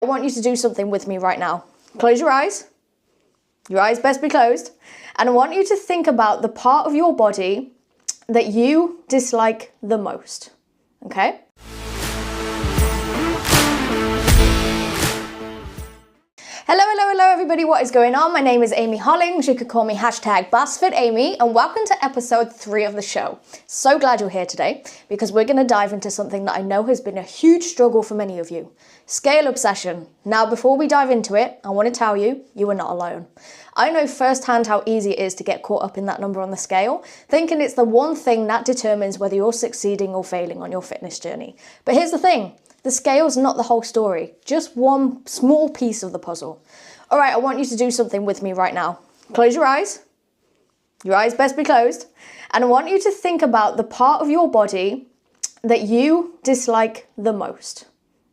I want you to do something with me right now. Close your eyes. Your eyes best be closed. And I want you to think about the part of your body that you dislike the most, okay? Hello everybody, what is going on? My name is Amy Hollings, you could call me #BassFitAmy, and welcome to episode 3 of the show. So glad you're here today, because we're going to dive into something that I know has been a huge struggle for many of you. Scale obsession. Now before we dive into it, I want to tell you, you are not alone. I know firsthand how easy it is to get caught up in that number on the scale, thinking it's the one thing that determines whether you're succeeding or failing on your fitness journey. But here's the thing. The scale's not the whole story, just one small piece of the puzzle. All right, I want you to do something with me right now. Close your eyes. Your eyes best be closed. And I want you to think about the part of your body that you dislike the most,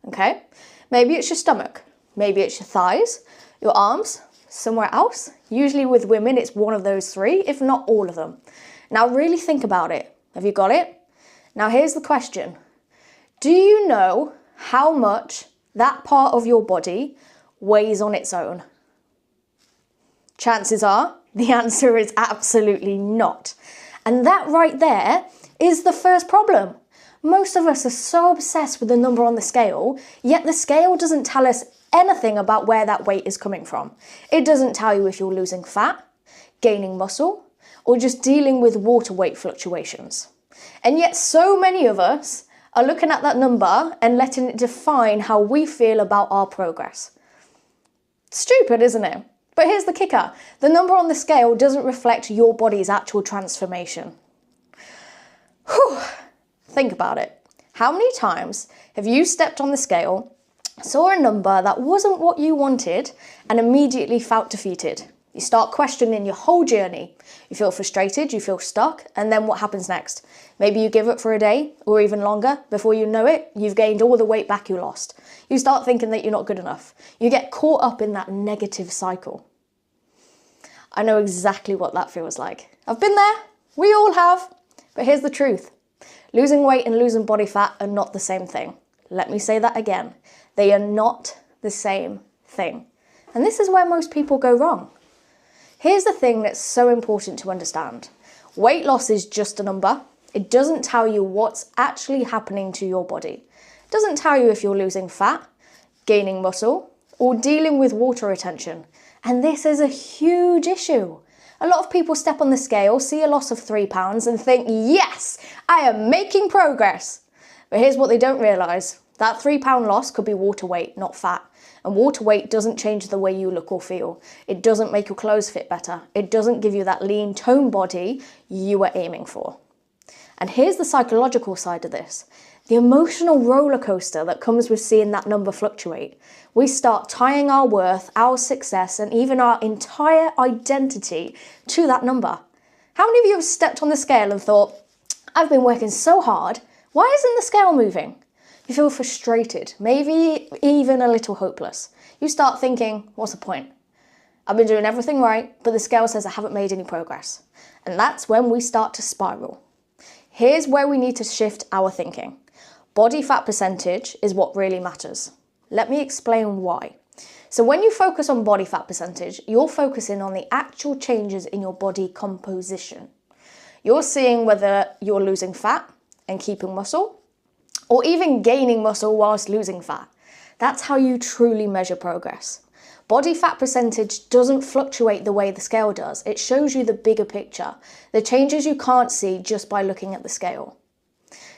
okay? Maybe it's your stomach. Maybe it's your thighs, your arms, somewhere else. Usually with women, it's one of those 3, if not all of them. Now really think about it. Have you got it? Now here's the question. Do you know how much that part of your body weighs on its own? Chances are the answer is absolutely not. And that right there is the first problem. Most of us are so obsessed with the number on the scale, yet the scale doesn't tell us anything about where that weight is coming from. It doesn't tell you if you're losing fat, gaining muscle, or just dealing with water weight fluctuations. And yet so many of us are looking at that number and letting it define how we feel about our progress. Stupid, isn't it? But here's the kicker. The number on the scale doesn't reflect your body's actual transformation. Whew. Think about it. How many times have you stepped on the scale, saw a number that wasn't what you wanted, and immediately felt defeated? You start questioning your whole journey. You feel frustrated, you feel stuck, and then what happens next? Maybe you give up for a day or even longer. Before you know it, you've gained all the weight back you lost. You start thinking that you're not good enough. You get caught up in that negative cycle. I know exactly what that feels like. I've been there. We all have. But here's the truth. Losing weight and losing body fat are not the same thing. Let me say that again. They are not the same thing. And this is where most people go wrong. Here's the thing that's so important to understand. Weight loss is just a number. It doesn't tell you what's actually happening to your body. It doesn't tell you if you're losing fat, gaining muscle, or dealing with water retention. And this is a huge issue. A lot of people step on the scale, see a loss of 3 pounds and think, yes, I am making progress. But here's what they don't realise. That 3 pound loss could be water weight, not fat. And water weight doesn't change the way you look or feel. It doesn't make your clothes fit better. It doesn't give you that lean, toned body you were aiming for. And here's the psychological side of this. The emotional roller coaster that comes with seeing that number fluctuate. We start tying our worth, our success, and even our entire identity to that number. How many of you have stepped on the scale and thought, I've been working so hard, why isn't the scale moving? You feel frustrated, maybe even a little hopeless. You start thinking, what's the point? I've been doing everything right, but the scale says I haven't made any progress. And that's when we start to spiral. Here's where we need to shift our thinking. Body fat percentage is what really matters. Let me explain why. So when you focus on body fat percentage, you're focusing on the actual changes in your body composition. You're seeing whether you're losing fat and keeping muscle, or even gaining muscle whilst losing fat. That's how you truly measure progress. Body fat percentage doesn't fluctuate the way the scale does. It shows you the bigger picture, the changes you can't see just by looking at the scale.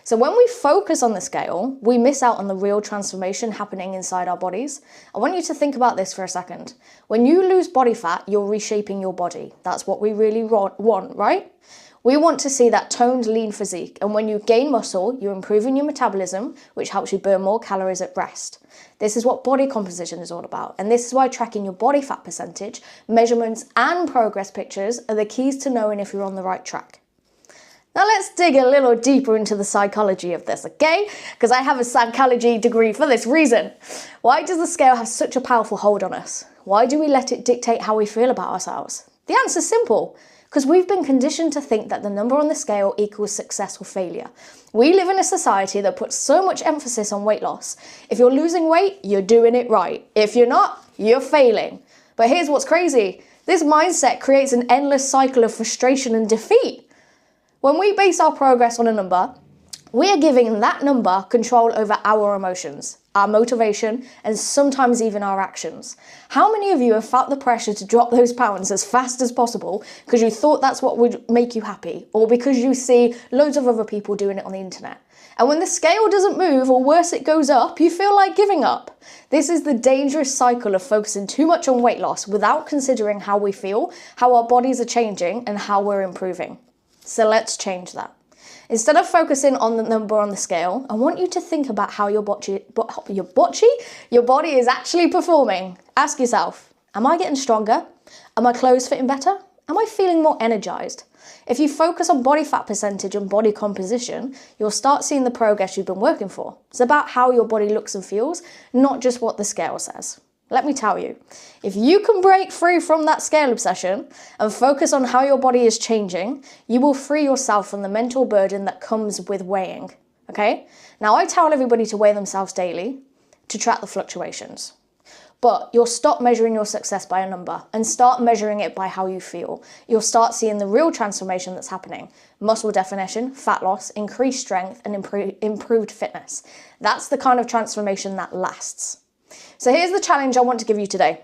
So when we focus on the scale, we miss out on the real transformation happening inside our bodies. I want you to think about this for a second. When you lose body fat, you're reshaping your body. That's what we really want, right? We want to see that toned, lean physique. And when you gain muscle, you're improving your metabolism, which helps you burn more calories at rest. This is what body composition is all about. And this is why tracking your body fat percentage, measurements, and progress pictures are the keys to knowing if you're on the right track. Now let's dig a little deeper into the psychology of this, okay? Because I have a psychology degree for this reason. Why does the scale have such a powerful hold on us? Why do we let it dictate how we feel about ourselves? The answer's simple. because we've been conditioned to think that the number on the scale equals success or failure. We live in a society that puts so much emphasis on weight loss. If you're losing weight, you're doing it right. If you're not, you're failing. But here's what's crazy. This mindset creates an endless cycle of frustration and defeat. When we base our progress on a number, we are giving that number control over our emotions, our motivation, and sometimes even our actions. How many of you have felt the pressure to drop those pounds as fast as possible because you thought that's what would make you happy, or because you see loads of other people doing it on the internet? And when the scale doesn't move, or worse, it goes up, you feel like giving up. This is the dangerous cycle of focusing too much on weight loss without considering how we feel, how our bodies are changing, and how we're improving. So let's change that. Instead of focusing on the number on the scale, I want you to think about how your body is actually performing. Ask yourself, am I getting stronger? Are my clothes fitting better? Am I feeling more energized? If you focus on body fat percentage and body composition, you'll start seeing the progress you've been working for. It's about how your body looks and feels, not just what the scale says. Let me tell you, if you can break free from that scale obsession and focus on how your body is changing, you will free yourself from the mental burden that comes with weighing, okay? Now, I tell everybody to weigh themselves daily to track the fluctuations. But you'll stop measuring your success by a number and start measuring it by how you feel. You'll start seeing the real transformation that's happening. Muscle definition, fat loss, increased strength, and improved fitness. That's the kind of transformation that lasts. So here's the challenge I want to give you today.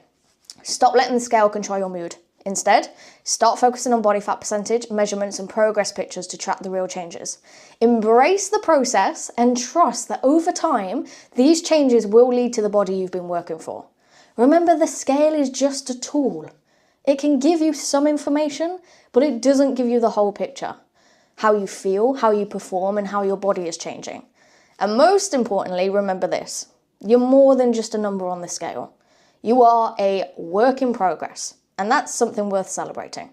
Stop letting the scale control your mood. Instead, start focusing on body fat percentage, measurements, and progress pictures to track the real changes. Embrace the process and trust that over time, these changes will lead to the body you've been working for. Remember, the scale is just a tool. It can give you some information, but it doesn't give you the whole picture. How you feel, how you perform, and how your body is changing. And most importantly, remember this. You're more than just a number on the scale. You are a work in progress, and that's something worth celebrating.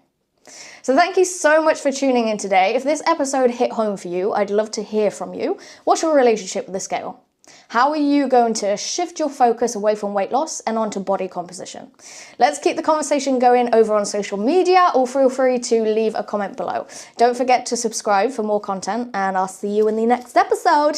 So thank you so much for tuning in today. If this episode hit home for you, I'd love to hear from you. What's your relationship with the scale? How are you going to shift your focus away from weight loss and onto body composition? Let's keep the conversation going over on social media, or feel free to leave a comment below. Don't forget to subscribe for more content, and I'll see you in the next episode.